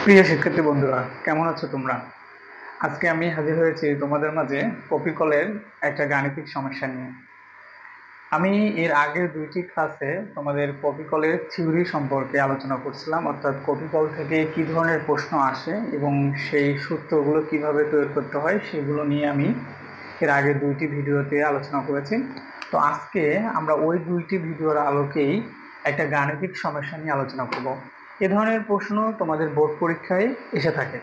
প্রিয় শিক্ষার্থী বন্ধুরা, কেমন আছো তোমরা? আজকে আমি হাজির হয়েছি তোমাদের মাঝে কপিকলের একটা গাণিতিক সমস্যা নিয়ে। আমি এর আগের দুইটি ক্লাসে তোমাদের কপিকলের থিওরি সম্পর্কে আলোচনা করছিলাম, অর্থাৎ কপিকল থেকে কি ধরনের প্রশ্ন আসে এবং সেই সূত্রগুলো কিভাবে তৈরি করতে হয় সেগুলো নিয়ে আমি এর আগের দুইটি ভিডিওতে আলোচনা করেছি। তো আজকে আমরা ওই দুইটি ভিডিওর আলোকেই একটা গাণিতিক সমস্যা নিয়ে আলোচনা করব। এ ধরনের প্রশ্ন তোমাদের বোর্ড পরীক্ষায় এসে থাকে।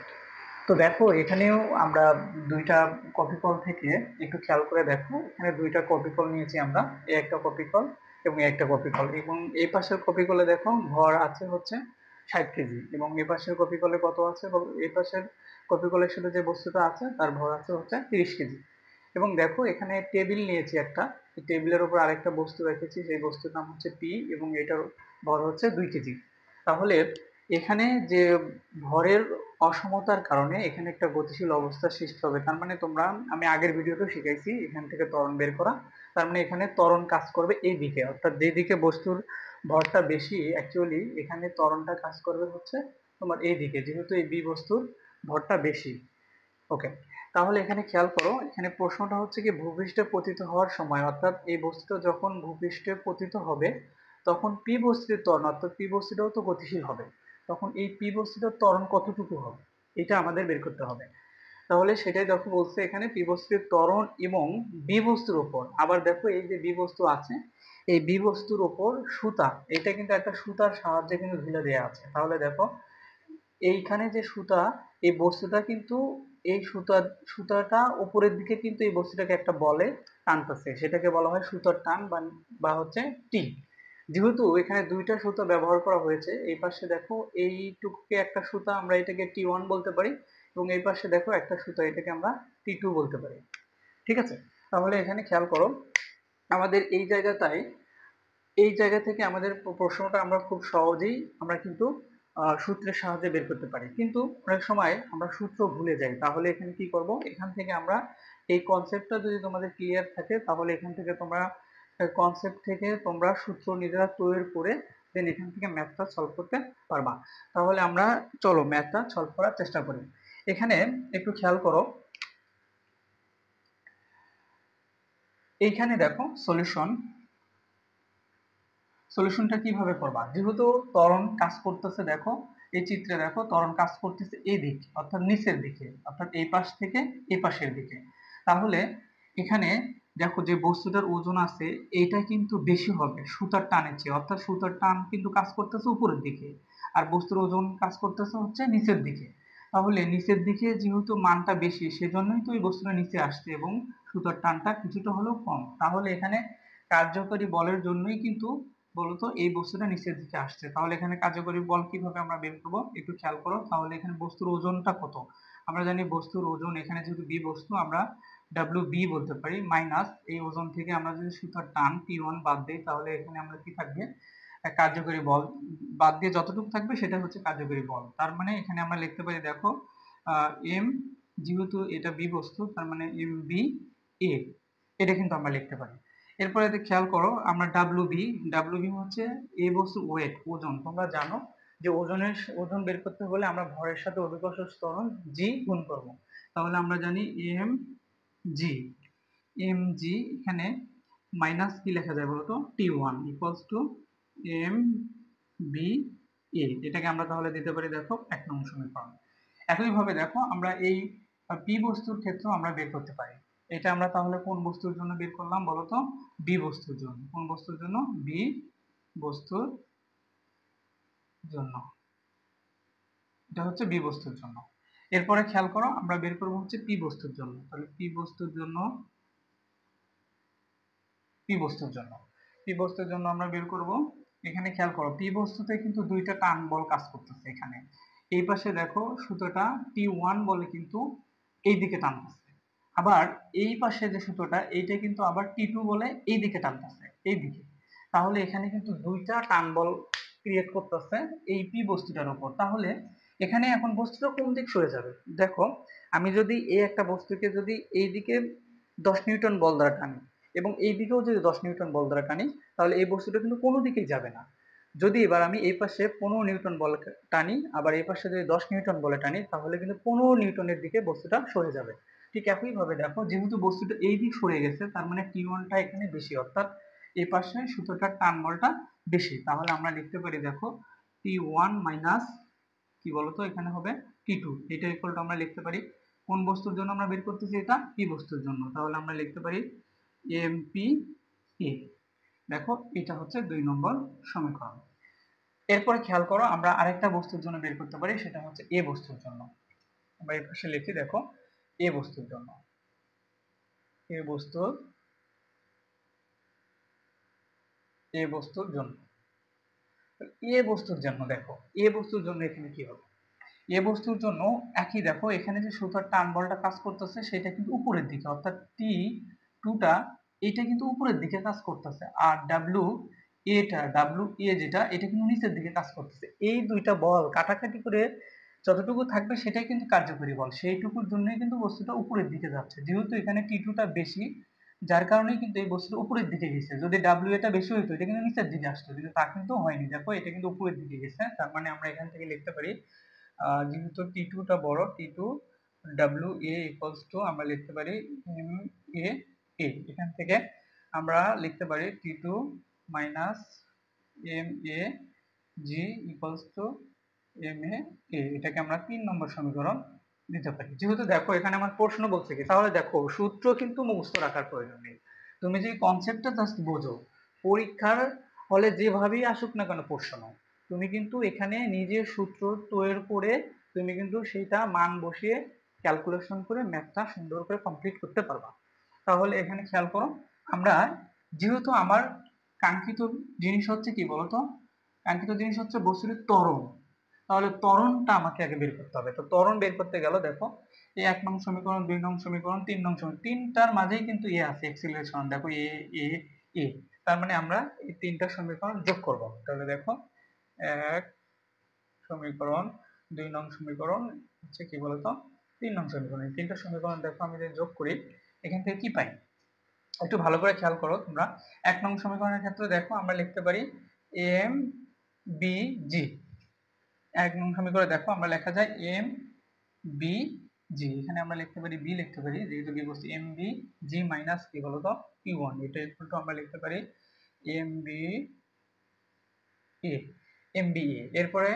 তো দেখো, এখানেও আমরা দুইটা কপি কল থেকে একটু খেয়াল করে দেখো, এখানে দুইটা কপি কল নিয়েছি আমরা, এই একটা কপি কল এবং একটা কপি কল, এবং এই পাশের কপি কলে দেখো ভর আছে হচ্ছে 60 কেজি, এবং এই পাশের কপি কলে কত আছে, এই পাশের কপি কলের সাথে যে বস্তুটা আছে তার ভর আছে হচ্ছে 30 কেজি। এবং দেখো এখানে টেবিল নিয়েছি একটা, টেবিলের উপর আরেকটা বস্তু রেখেছি, সেই বস্তুর নাম হচ্ছে পি, এবং এটার ভর হচ্ছে 2 কেজি। তাহলে এখানে যে ভরের অসমতার কারণে এখানে একটা গতিশীল অবস্থার সৃষ্টি হবে। তার মানে তোমরা, আমি আগের ভিডিওতেও শিখাইছি এখান থেকে ত্বরণ বের করা। তার মানে এখানে ত্বরণ কাজ করবে এই দিকে, অর্থাৎ যেদিকে বস্তুর ভরটা বেশি, অ্যাকচুয়ালি এখানে ত্বরণটা কাজ করবে হচ্ছে তোমার এই দিকে, যেহেতু এই বি বস্তুর ভরটা বেশি। ওকে, তাহলে এখানে খেয়াল করো, এখানে প্রশ্নটা হচ্ছে কি, ভূপৃষ্ঠে পতিত হওয়ার সময়, অর্থাৎ এই বস্তুটা যখন ভূপৃষ্ঠে পতিত হবে তখন পি বস্তুর ত্বরণ, অর্থাৎ পি বস্তুটাও তো গতিশীল হবে, তখন এই পি বস্তুটার ত্বরণ কতটুকু হবে এটা আমাদের বের করতে হবে। তাহলে সেটাই দেখো বলছে এখানে, পি বস্তুর ত্বরণ এবং বি বস্তুর উপর, আবার দেখো এই যে বি বস্তু আছে, এই বি বস্তুর উপর সুতা, এটা কিন্তু একটা সুতার সাহায্যে কিন্তু ঝুলে দেওয়া আছে। তাহলে দেখো এইখানে যে সুতা, এই বস্তুটা কিন্তু, এই সুতাটা উপরের দিকে কিন্তু এই বস্তুটাকে একটা বলে টানতেছে, সেটাকে বলা হয় সুতার টান বা হচ্ছে টি। যেহেতু এখানে দুইটা সুতা ব্যবহার করা হয়েছে, এই পাশে দেখো এইটুকুকে একটা সুতা, আমরা এটাকে T1 বলতে পারি, এবং এই পাশে দেখো একটা সুতা, এটাকে আমরা T2 বলতে পারি। ঠিক আছে, তাহলে এখানে খেয়াল করো, আমাদের এই জায়গা থেকে আমাদের প্রশ্নটা আমরা খুব সহজেই আমরা কিন্তু সূত্রের সাহায্যে বের করতে পারি, কিন্তু অনেক সময় আমরা সূত্র ভুলে যাই। তাহলে এখানে কি করব, এখান থেকে আমরা এই কনসেপ্টটা যদি তোমাদের ক্লিয়ার থাকে, তাহলে এখান থেকে তোমরা কনসেপ্ট থেকে তোমরা সূত্র নিজেরা তৈরি করে দেন এখান থেকে ম্যাথটা সলভ করতে পারবা। তাহলে আমরা চলো ম্যাথটা সলভ করার চেষ্টা করি। এখানে একটু খেয়াল করো, এইখানে দেখো সলিউশনটা কিভাবে করবা, যেহেতু ত্বরণ কাজ করতেছে, দেখো এই চিত্রে দেখো ত্বরণ কাজ করতেছে এই দিক, অর্থাৎ নিচের দিকে, অর্থাৎ এই পাশ থেকে এই পাশের দিকে। তাহলে এখানে দেখো যে বস্তুটার ওজন আছে এইটা কিন্তু বেশি হবে সুতার টানের চেয়ে, অর্থাৎ সুতার টান কিন্তু কাজ করতেছে উপরের দিকে, আর বস্তুর ওজন কাজ করতেছে হচ্ছে নিচের দিকে। তাহলে নিচের দিকে যেহেতু মানটা বেশি, সেজন্যই তো এই বস্তুটা নিচে আসছে এবং সুতার টানটা কিছুটা হলেও কম। তাহলে এখানে কার্যকরী বলের জন্যই কিন্তু বলতো এই বস্তুটা নিচের দিকে আসছে। তাহলে এখানে কার্যকরী বল কিভাবে আমরা বের করবো একটু খেয়াল করো। তাহলে এখানে বস্তুর ওজনটা কত, আমরা জানি বস্তুর ওজন, এখানে যেহেতু বি বস্তু আমরা ডাব্লিউ বি বলতে পারি, মাইনাস এই ওজন থেকে আমরা যদি সুতার টান P1 বাদ দিই, তাহলে এখানে আমরা কি থাকবে, কার্যকরী বল বাদ দিয়ে যতটুকু থাকবে সেটা হচ্ছে কার্যকরী বল। তার মানে এখানে আমরা লিখতে পারি, দেখো এম, যেহেতু এটা বি বস্তু তার মানে এম বি এ, এটা কিন্তু আমরা লিখতে পারি। এরপরে খেয়াল করো, আমরা ডাব্লিউ বি হচ্ছে এই বস্তুর ওয়েট, ওজন। তোমরা জানো যে ওজন বের করতে হলে আমরা ভরের সাথে অভিকর্ষ ত্বরণ জি গুণ করব। তাহলে আমরা জানি জি, এখানে মাইনাস কি লেখা যায় বলতো, T1 equals to M B A, এটাকে আমরা তাহলে দিতে পারি দেখো 1 নং সমীকরণ। একইভাবে দেখো আমরা এই পি বস্তুর ক্ষেত্রেও আমরা বের করতে পারি। এটা আমরা তাহলে কোন বস্তুর জন্য বের করলাম বলতো, বি বস্তুর জন্য। কোন বস্তুর জন্য, বি বস্তুর জন্য, এটা হচ্ছে বি বস্তুর জন্য। এরপরে খেয়াল করো, আমরা বের করবো হচ্ছে পি বস্তুর জন্য। তাহলে পি বস্তুর জন্য আমরা বের করব। এখানে খেয়াল করো, পি বস্তুতে কিন্তু দুইটা টান বল কাজ করতেছে। এখানে এই পাশে দেখো সুতোটা T1 বলে কিন্তু এই দিকে টানতেছে, আবার এই পাশে যে সুতোটা এইটা কিন্তু আবার T2 বলে এই দিকে টানতেছে, এই দিকে। তাহলে এখানে কিন্তু দুইটা টান বল ক্রিয়েট করতেছে এই পি বস্তুটার উপর। তাহলে এখানে এখন বস্তুটা কোন দিক সরে যাবে, দেখো আমি যদি এই একটা বস্তুকে যদি এই দিকে 10 নিউটন বল দ্বারা টানি এবং এই দিকেও যদি 10 নিউটন বল দ্বারা টানি, তাহলে এই বস্তুটা কিন্তু কোনো দিকেই যাবে না। যদি এবার আমি এই পাশে 15 নিউটন বল টানি, আবার এই পাশে যদি 10 নিউটন বলে টানি, তাহলে কিন্তু 15 নিউটনের দিকে বস্তুটা সরে যাবে। ঠিক একইভাবে দেখো, যেহেতু বস্তুটা এই দিক সরে গেছে, তার মানে T1টা এখানে বেশি, অর্থাৎ এই পাশে সুতোটার টান বলটা বেশি। তাহলে আমরা লিখতে পারি দেখো T1 মাইনাস কি বলতো এখানে হবে T2। এটা ইকুয়াল টু আমরা লিখতে পারি, কোন বস্তুর জন্য আমরা বের করতেছি, এটা P বস্তুর জন্য। তাহলে আমরা লিখতে পারি MPa। দেখো এটা হচ্ছে 2 নম্বর সমীকরণ। এরপরে খেয়াল করো, আমরা আরেকটা বস্তুর জন্য বের করতে পারি, সেটা হচ্ছে এ বস্তুর জন্য। আমরা এই পাশে লিখি দেখো এ বস্তুর জন্য, এ বস্তুর এ বস্তুর জন্য এ বস্তুর জন্য দেখো এ বস্তুর জন্য এখানে কি হবে, এ বস্তুর জন্য একই। দেখো এখানে যে সুতার টান বলটা কাজ করতেছে সেটা কিন্তু উপরের দিকে, অর্থাৎ T2টা এটা কিন্তু উপরের দিকে কাজ করতেছে, আর W যেটা এটা কিন্তু নিচের দিকে কাজ করতেছে। এই দুইটা বল কাটাকাটি করে যতটুকু থাকবে সেটাই কিন্তু কার্যকরী বল, সেইটুকুর জন্যই কিন্তু বস্তুটা উপরের দিকে যাচ্ছে। যেহেতু এখানে T2টা বেশি, যার কারণেই কিন্তু এই বস্তুটা উপরের দিকে গেছে। যদি এটা বেশি হইতো, এটা কিন্তু নিচের দিকে আসতো, কিন্তু তা কিন্তু হয়নি। দেখো এটা কিন্তু উপরের দিকে গেছে, তার মানে আমরা এখান থেকে লিখতে পারি, যেহেতু T2টা বড়, T2 WA ইকুয়ালস টু আমরা লিখতে পারি MA। এখান থেকে আমরা লিখতে পারি T2 minus MA G equals to MA। এটাকে আমরা 3 নম্বর সমীকরণ দিতে পারি। যেহেতু দেখো এখানে আমার প্রশ্ন বলছে কি, তাহলে দেখো সূত্র কিন্তু মুখস্থ রাখার প্রয়োজন নেই, তুমি যে কনসেপ্টটা জাস্ট বোঝো। পরীক্ষার হলে যেভাবেই আসুক না কেন প্রশ্ন, তুমি কিন্তু এখানে নিজের সূত্র তৈরি করে তুমি কিন্তু সেটা মান বসিয়ে ক্যালকুলেশন করে ম্যাথটা সুন্দর করে কমপ্লিট করতে পারবা। তাহলে এখানে খেয়াল করো, আমরা যেহেতু আমার কাঙ্ক্ষিত জিনিস হচ্ছে কি বলতো, কাঙ্ক্ষিত জিনিস হচ্ছে বস্তুর ত্বরণ, তাহলে ত্বরণটা আমাকে আগে বের করতে হবে। তো ত্বরণ বের করতে গেল দেখো, এই 1 নং সমীকরণ, 2 নং সমীকরণ, 3 নং সমীকরণ, তিনটার মাঝেই কিন্তু এ আছে, এক্সিলারেশন দেখো এ এ। তার মানে আমরা এই তিনটা সমীকরণ যোগ করব। তাহলে দেখো 1 সমীকরণ, 2 নং সমীকরণ হচ্ছে কি বলতো 3 নং সমীকরণ। এই তিনটা সমীকরণ দেখো আমি যদি যোগ করি, এখান থেকে কি পাই একটু ভালো করে খেয়াল করো তোমরা। 1 নং সমীকরণের ক্ষেত্রে দেখো আমরা লিখতে পারি এম বি জি। 1 নং সমীকরণে দেখো আমরা লেখা যায় এম বি জি, এখানে আমরা লিখতে পারি বি, লিখতে পারি যেহেতু বি বস্তু, এম বি জি মাইনাস কি বলতো P1। এটা ইকুয়াল টু আমরা লিখতে পারি এম বি এ। এরপরে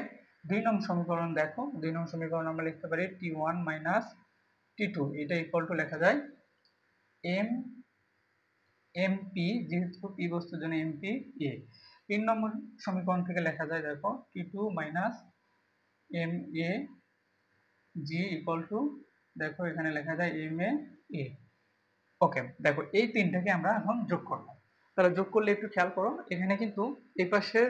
2 নং সমীকরণ দেখো, 2 নং সমীকরণ আমরা লিখতে পারি T1 মাইনাস T2। এটা ইকুয়াল টু লেখা যায় এম এমপি, যেহেতু পি বস্তুর জন্য এমপি এ। 3 নম্বর সমীকরণ থেকে লেখা যায় দেখো T2 minus M A G equal to, দেখো এখানে লেখা যায় এম এ। ওকে, দেখো এই তিনটাকে আমরা এখন যোগ করব। তাহলে যোগ করলে একটু খেয়াল করো, এখানে কিন্তু এই পাশে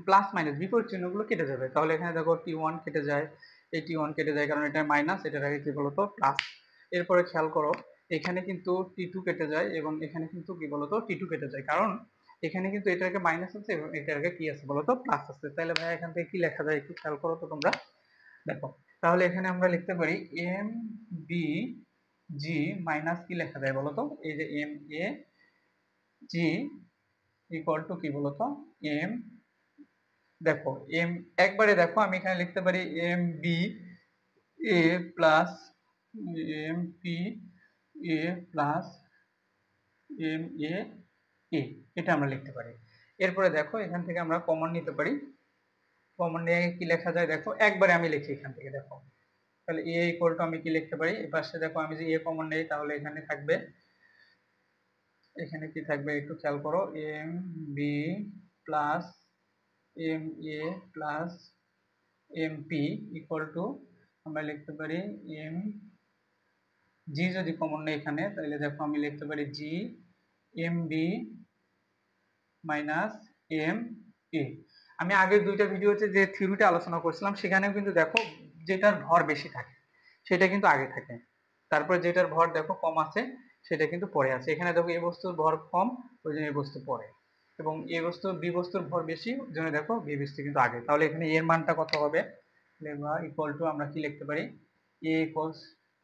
প্লাস মাইনাস বিপরীত চিহ্নগুলো কেটে যাবে। তাহলে এখানে দেখো T1 কেটে যায়, এই T1 কেটে যায়, কারণ এটা মাইনাস, এটার আগে কি বলতো প্লাস। এরপরে খেয়াল করো, এখানে কিন্তু T2 কেটে যায় এবং এখানে কিন্তু কি বলতো T2 কেটে যায়, কারণ এখানে কিন্তু এটার আগে মাইনাস আছে এবং এটার আগে কি আছে বলতো প্লাস আছে। তাহলে ভাই এখান থেকে কি লেখা যায় একটু খেয়াল করো তো তোমরা। দেখো তাহলে এখানে আমরা লিখতে পারি এম বি জি মাইনাস কি লেখা যায় বলতো, এই যে M A G equal to কি বলতো এম, দেখো এম একবারে দেখো আমি এখানে লিখতে পারি M B A plus M P A plus M A A, এটা আমরা লিখতে পারি। এরপরে দেখো এখান থেকে আমরা কমন নিতে পারি, কমন নিয়ে কি লেখা যায় দেখো, একবারে আমি লিখি এখান থেকে দেখো, তাহলে এ ইকুয়াল টু আমি কি লিখতে পারি, এই পাশে দেখো আমি যদি এ কমন নেই তাহলে এখানে থাকবে, এখানে কি থাকবে একটু খেয়াল করো, M B plus M A plus M P equal to আমরা লিখতে পারি এম জি, যদি কমন নেই এখানে তাহলে দেখো আমি লিখতে পারি G M B minus M A. আমি আগের দুইটা ভিডিওতে যে থিওরিটা আলোচনা করছিলাম সেখানেও কিন্তু দেখো যেটার ভর বেশি থাকে সেটা কিন্তু আগে থাকে, তারপরে যেটার ভর দেখো কম আছে সেটা কিন্তু পরে আছে। এখানে দেখো এ বস্তুর ভর কম, ওই জন্য এ বস্তু পরে, এবং এ বস্তু বি বস্তুর ভর বেশি, ওই জন্য দেখো বি বস্তু কিন্তু আগে। তাহলে এখানে এর মানটা কত হবে, ইকুয়াল টু আমরা কি লিখতে পারি এ ইকুয়ালস,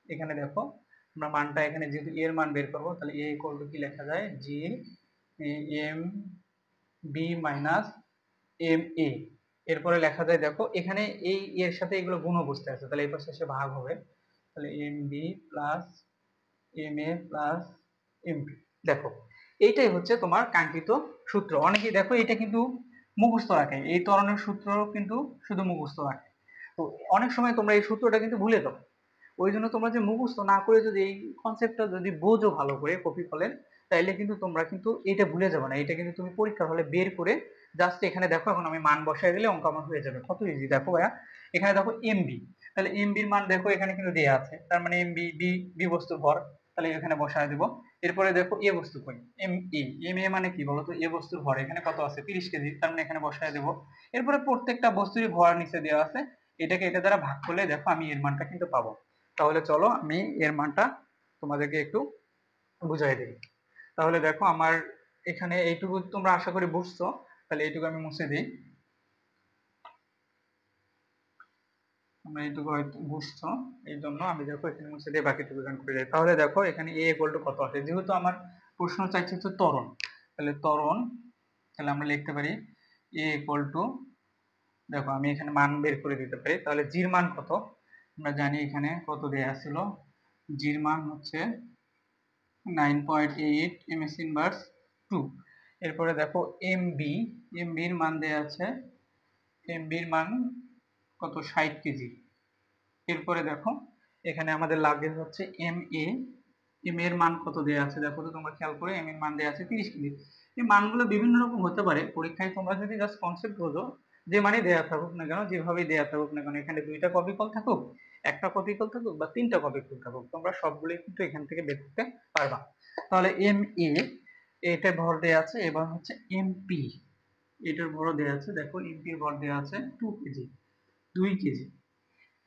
এখানে দেখো আমরা মানটা এখানে যেহেতু এর মান বের করবো তাহলে এ ইকুয়াল টু কি লেখা যায় G M B minus M A, এরপরে লেখা যায় দেখো এখানে এই এর সাথে এগুলো গুণ বসতে আছে, তাহলে এই পাশে এসে ভাগ হবে, তাহলে M B plus M A plus M B. দেখো এইটাই হচ্ছে তোমার কাঙ্ক্ষিত সূত্র। অনেকেই দেখো এটা কিন্তু মুখস্থ রাখে, এই ত্বরণের সূত্র কিন্তু শুধু মুখস্থ রাখে। তো অনেক সময় তোমরা এই সূত্রটা কিন্তু ভুলে যাও। ওই জন্য তোমরা যে মুখস্থ না করে যদি এই কনসেপ্টটা যদি বোঝো ভালো করে কপি ফলের, তাইলে কিন্তু তোমরা কিন্তু এটা ভুলে যাবে না। এটা কিন্তু তুমি পরীক্ষার হলে বের করে জাস্ট এখানে দেখো, এখন আমি মান বসাই দিলে অঙ্ক আমার হয়ে যাবে। কত ইজি দেখো ভাইয়া, এখানে দেখো এমবি, তাহলে এমবির মান দেখো এখানে কিন্তু দেয়া আছে, তার মানে এমবি বি বি বস্তু ভর, তাহলে এখানে বসায় দেব। এরপরে দেখো এ বস্তু কই, এম এ, এম এ মানে কি বলতো, এ বস্তুর ভর এখানে কত আছে 30 কেজি, তার মানে এখানে বসায় দেব। এরপরে প্রত্যেকটা বস্তুরই ভর নিচে দেওয়া আছে, এটাকে এটা দ্বারা ভাগ করলে দেখো আমি এর মানটা কিন্তু পাবো। তাহলে চলো আমি এর মানটা তোমাদেরকে একটু বুঝাই দিই। তাহলে দেখো আমার এখানে এইটুকু তোমরা আশা করি বুঝছো, তাহলে এইটুকু আমি মুছে দিই। তোমরা এইটুকু হয়তো বুঝছো, এই জন্য আমি দেখো এখানে মুছে দিয়ে বাকিটুকু গান করে যাই। তাহলে দেখো এখানে এ ইকুয়াল টু কত আছে, যেহেতু আমার প্রশ্ন চাইছে হচ্ছে ত্বরণ, তাহলে ত্বরণ, তাহলে আমরা লিখতে পারি এ ইকুয়াল টু, দেখো আমি এখানে মান বের করে দিতে পারি। তাহলে জির মান কত, আমরা জানি এখানে কত দেয়া ছিল, জির মান হচ্ছে 9.8 ms ইনভার্স 2। এরপরে দেখো এমবি, এমবির মান দেয়া আছে, এমবির মান কত 60 কেজি। এরপরে দেখো এখানে আমাদের লাগে হচ্ছে এম এ, এম এর মান কত দেয়া আছে দেখো তো তোমরা খেয়াল করে, এম এর মান দেয়া আছে 30 কেজি। এই মানগুলো বিভিন্ন রকম হতে পারে, পরীক্ষায় তোমরা যদি জাস্ট কনসেপ্ট বোঝো, যে মানে দেয়া থাকুক না কেন, যেভাবেই দেয়া থাকুক না কেন, এখানে দুইটা কপি কল থাকুক, একটা কপি কল থাকুক বা তিনটা কপি কল থাকুক, তোমরা সবগুলোই কিন্তু এখান থেকে বের করতে পারবা। তাহলে এম এ, এটা ভর দেয়া আছে, এবার হচ্ছে এমপি, এটার ভর দেয়া আছে, দেখো এমপির ভর দেয়া আছে 2 কেজি, 2 কেজি।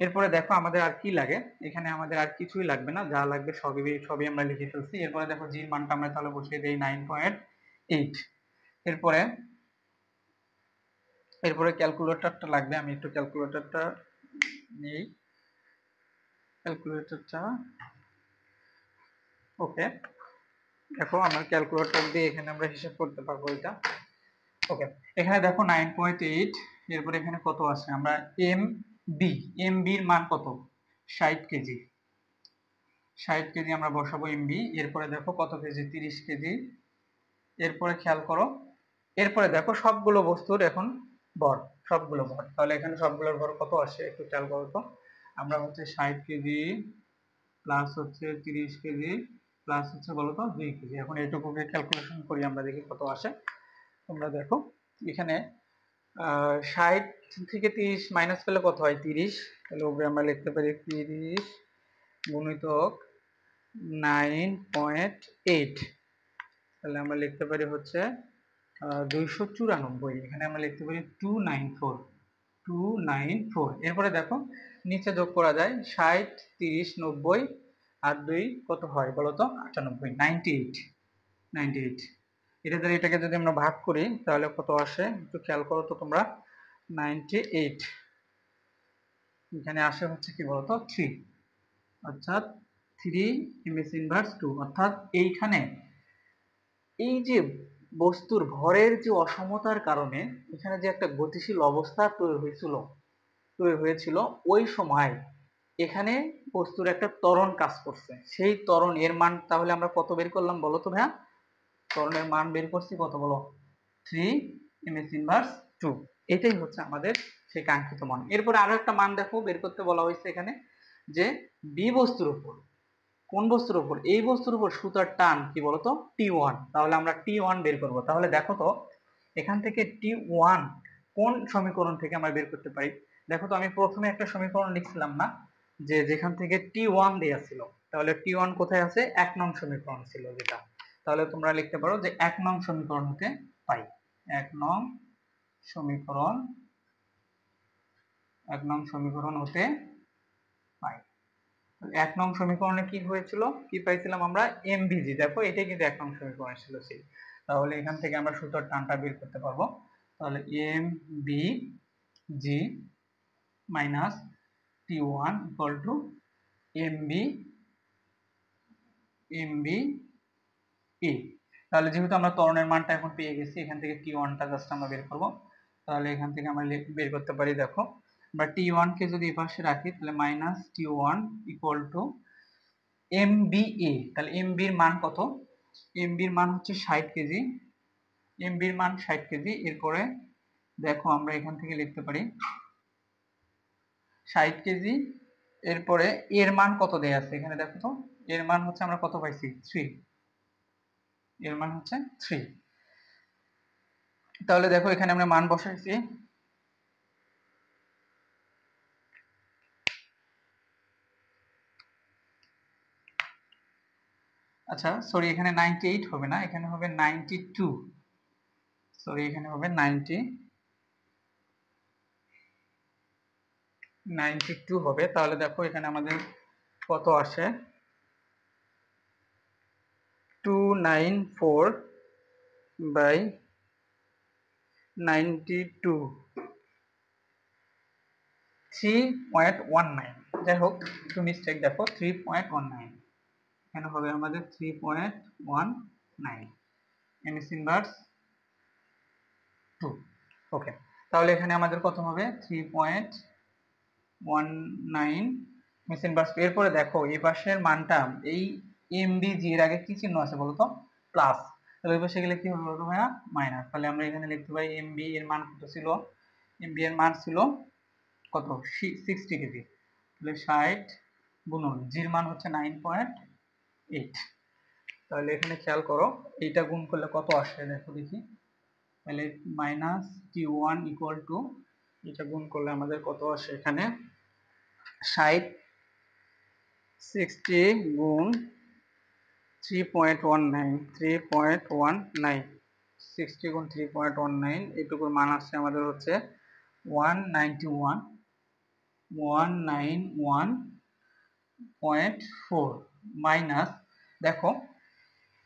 এরপরে দেখো আমাদের আর কি লাগে, এখানে আমাদের আর কিছুই লাগবে না, যা লাগবে সবই সবই আমরা লিখে ফেলছি। এরপরে দেখো জির মানটা আমরা তাহলে বসিয়ে দেই 9.8। এরপরে এরপরে ক্যালকুলেটরটা লাগবে, আমি একটু ক্যালকুলেটরটা নেই, ক্যালকুলেটরটা ওকে। দেখো আমার ক্যালকুলেটর দিয়ে এখানে আমরা হিসাব করতে পারবো এটা। ওকে, এখানে দেখো 9.8, এরপরে এখানে কত আছে, আমরা এম বি, এম বির মান কত 60 কেজি, 60 কেজি আমরা বসাবো এমবি। এরপরে দেখো কত কেজি 30 কেজি। এরপরে খেয়াল করো, এরপরে দেখো সবগুলো বস্তুর এখন ভর, সবগুলো ভর, তাহলে এখানে সবগুলোর ভর কত আসে একটু খেয়াল করো তো, আমরা হচ্ছে 60 কেজি প্লাস হচ্ছে 30 কেজি প্লাস হচ্ছে বলো তো 2 কেজি। এখন এইটুকুকে ক্যালকুলেশন করি আমরা, দেখি কত আসে। তোমরা দেখো এখানে 60 থেকে 30 মাইনাস করলে কত হয় 30, তাহলে উপরে আমরা লিখতে পারি 30 গুণিতক 9.8, তাহলে আমরা লিখতে পারি হচ্ছে 294, এখানে আমরা লিখতে পারি 294, 294। এরপরে দেখো নিচে যোগ করা যায় 60 30 90 আর 2 কত হয় বলতো 98, 98, 98। এটা দ্বারা এটাকে যদি আমরা ভাগ করি তাহলে কত আসে একটু খেয়াল করো তো তোমরা, 98 এখানে আসে হচ্ছে কি বলতো 3, অর্থাৎ 3 ms ইনভার্স 2। অর্থাৎ এইখানে এই যে বস্তুর ভরের যে অসমতার কারণে এখানে যে একটা গতিশীল অবস্থা তৈরি হয়েছিল, ওই সময় এখানে বস্তুর একটা ত্বরণ কাজ করছে, সেই ত্বরণ এর মান তাহলে আমরা কত বের করলাম বলো তো ভাইয়া, ত্বরণের মান বের করছি কত বলো 3 ms ইনভার্স 2। এটাই হচ্ছে আমাদের সেই কাঙ্ক্ষিত মান। এরপরে আরো একটা মান দেখো বের করতে বলা হয়েছে এখানে, যে বি বস্তুর উপর, কোন বস্তুর উপর, এই বস্তুর উপর সুতার টান কি বলতো T1, তাহলে আমরা T1 বের করব। তাহলে দেখো তো এখান থেকে T1 কোন সমীকরণ থেকে আমরা বের করতে পারি। দেখো তো আমি প্রথমে একটা সমীকরণ লিখছিলাম না, যে যেখান থেকে T1 দেয়া ছিল, তাহলে T1 কোথায় আছে 1 নং সমীকরণ ছিল যেটা, তাহলে তোমরা লিখতে পারো যে 1 নং সমীকরণ হতে পাই, 1 নং সমীকরণ, 1 নং সমীকরণ হতে পাই। 1 নং সমীকরণে কি হয়েছিল, কি পাইছিলাম আমরা এমবিজি, দেখো এটাই কিন্তু 1 নং সমীকরণ ছিল সেই। তাহলে এখান থেকে আমরা সূত্রের টানটা বের করতে পারবো। তাহলে M B G minus T1 equal to M B M B A. তাহলে যেহেতু আমরা ত্বরণের মানটা এখন পেয়ে গেছি, এখান থেকে T1টা জাস্ট আমরা বের করব। তাহলে এখান থেকে আমরা বের করতে পারি। দেখো আমরা T1 কে যদি এই পাশে রাখি তাহলে minus T1 equal two MBA। তাহলে MB এর মান কত? MB এর মান হচ্ছে 60 কেজি। MB এর মান 60 কেজি। এরপরে দেখো আমরা এখান থেকে লিখতে পারি 60 কেজি। এরপরে এর মান কত দেয়া আছে এখানে দেখো তো, এর মান হচ্ছে আমরা কত পাইছি 3, এর মান হচ্ছে 3। তাহলে দেখো এখানে আমরা মান বসাইছি। আচ্ছা সরি, এখানে 98 হবে না, এখানে হবে 92। সরি, এখানে হবে 92 হবে। তাহলে দেখো এখানে আমাদের কত আসে, 294 বাই 92, 3.19। যাই হোক একটু মিস্টেক, দেখো 3.19, এখানে হবে আমাদের 3.19 এমএস ইনভার্স 2। ওকে, তাহলে এখানে আমাদের কত হবে 3.19 এমএস ইনভার্স 2। এরপরে দেখো এই পাশের মানটা, এই এমবিজি এর আগে কি চিহ্ন আছে বলতো, প্লাস। তাহলে ওই পাশে গেলে কি হবে বলতো ভাইয়া, মাইনাস। তাহলে আমরা এখানে লিখতে পারি এমবি এর মান কত ছিল, এমবি এর মান ছিল কত 60 কেজি। তাহলে 60 গুণন জির মান হচ্ছে 9.8। তাহলে এখানে খেয়াল করো এইটা গুণ করলে কত আসে দেখো দেখি। তাহলে মাইনাস T1 ইকুয়াল টু, এটা গুণ করলে আমাদের কত আসে এখানে 60 গুণ 3.19, 60 গুণ 3.19, এইটুকুর মান আসছে আমাদের হচ্ছে 191.4 মাইনাস, দেখো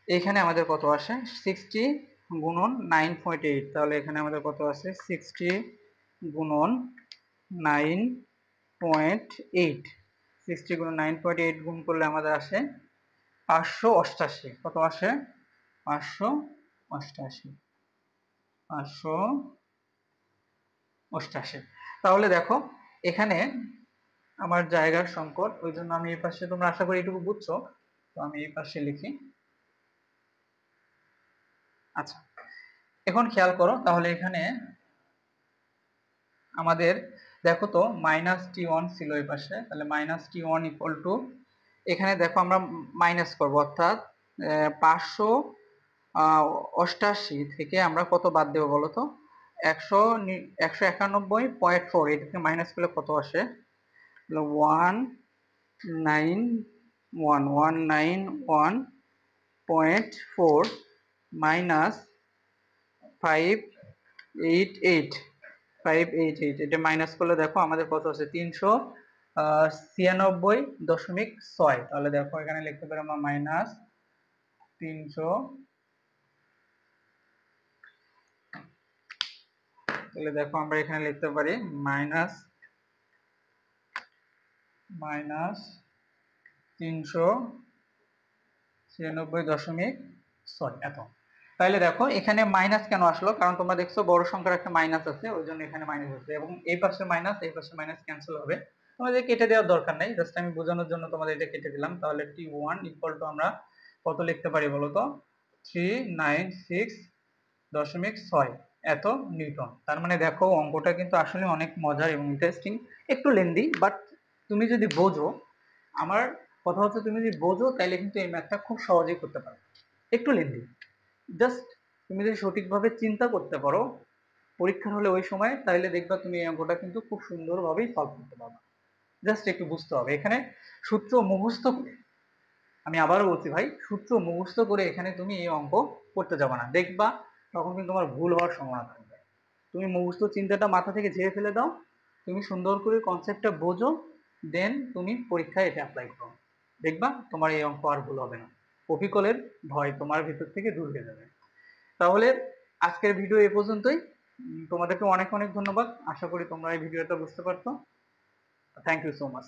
এখানে আমাদের কত আসে 60 গুণন 9.8। তাহলে এখানে আমাদের কত আছে 60 গুণন 9.8, 60 গুণন 9.8 গুণ করলে আমাদের আসে 588। কত আসে 588, 588। তাহলে দেখো এখানে আমার জায়গার সংকট, ওই জন্য আমি এই পাশে, তোমরা আশা করি এটুকু বুঝছো, তো আমি এই পাশে লিখি। আচ্ছা এখন খেয়াল করো, তাহলে এখানে আমাদের দেখো তো মাইনাস T1 ছিল এই পাশে, তাহলে মাইনাস T1 ইকুয়াল টু, এখানে দেখো আমরা মাইনাস করব, অর্থাৎ 588 থেকে আমরা কত বাদ দেবো বলো তো, 191.4, এটা থেকে মাইনাস করলে কত আসে 191.4 মাইনাস 588, এটা মাইনাস করলে দেখো আমাদের কত আছে 396.6। তাহলে দেখো এখানে লিখতে পারি আমরা মাইনাস 300, তাহলে দেখো আমরা এখানে লিখতে পারি মাইনাস 396.6 এত। তাহলে দেখো এখানে মাইনাস কেন আসলো, কারণ তোমরা দেখছো বড় সংখ্যার একটা মাইনাস আছে, ওই জন্য এখানে মাইনাস আছে, এবং এই পাশে মাইনাস এই পাশে মাইনাস ক্যান্সেল হবে। তোমাদের কেটে দেওয়ার দরকার নাই, জাস্ট আমি বোঝানোর জন্য তোমাদের এটা কেটে দিলাম। তাহলে T1 ইকুয়াল টু আমরা কত লিখতে পারি বলো তো, 396.6 এত নিউটন। তার মানে দেখো অঙ্কটা কিন্তু আসলে অনেক মজার এবং ইন্টারেস্টিং, একটু লেন্দি, বাট তুমি যদি বোঝো, আমার কথা হচ্ছে তুমি যদি বোঝো তাহলে কিন্তু এই ম্যাথটা খুব সহজেই করতে পারো। একটু লেন্দি, জাস্ট তুমি যদি সঠিকভাবে চিন্তা করতে পারো পরীক্ষা হলে ওই সময়, তাহলে দেখবা তুমি এই অঙ্কটা কিন্তু খুব সুন্দরভাবেই সলভ করতে পারবে। জাস্ট একটু বুঝতে হবে, এখানে সূত্র মুখস্থ করে, আমি আবারও বলছি ভাই, সূত্র মুখস্থ করে এখানে তুমি এই অঙ্ক করতে যাবে না, দেখবা তখন কিন্তু তোমার ভুল হওয়ার সম্ভাবনা থাকবে। তুমি মুখস্থ চিন্তাটা মাথা থেকে ঝেড়ে ফেলে দাও, তুমি সুন্দর করে কনসেপ্টটা বোঝো, দেন তুমি পরীক্ষায় এটা অ্যাপ্লাই করো, দেখবা তোমার এই অঙ্ক আর ভুল হবে না, অবিকলের ভয় তোমার ভিতর থেকে দূর হয়ে যাবে। তাহলে আজকের ভিডিও এই পর্যন্তই। তোমাদেরকে অনেক অনেক ধন্যবাদ, আশা করি তোমরা এই ভিডিওটা বুঝতে পারছো। Thank you so much.